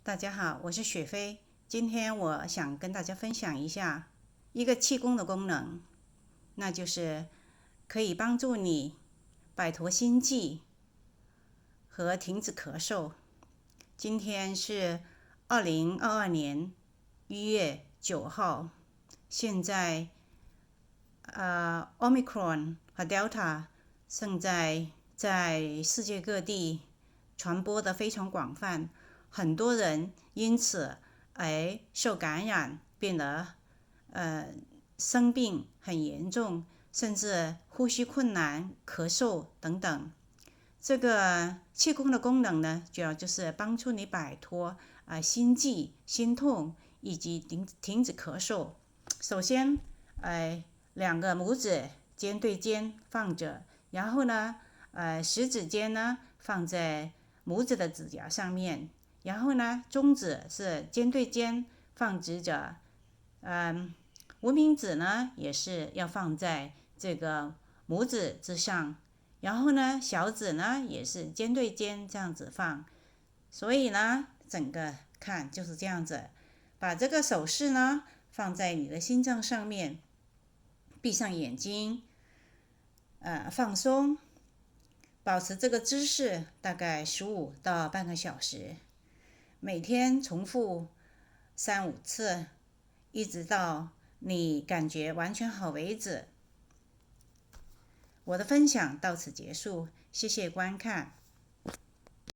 大家好，我是雪飞。今天我想跟大家分享一下一个气功的功能，那就是可以帮助你摆脱心悸和停止咳嗽。今天是2022年1月9号，现在Omicron 和 Delta 正在世界各地传播的非常广泛，很多人因此而受感染，变得生病很严重，甚至呼吸困难、咳嗽等等。这个气功的功能呢，主要就是帮助你摆脱心悸、心痛以及停止咳嗽。首先，两个拇指肩对肩放着，然后呢，食指尖呢放在拇指的指甲上面，然后呢，中指是肩对肩放直着，无名指呢也是要放在这个拇指之上，然后呢，小指呢也是肩对肩这样子放，所以呢，整个看就是这样子，把这个手势呢放在你的心脏上面，闭上眼睛，放松。保持这个姿势大概15到半个小时，每天重复3-5次，一直到你感觉完全好为止。我的分享到此结束，谢谢观看。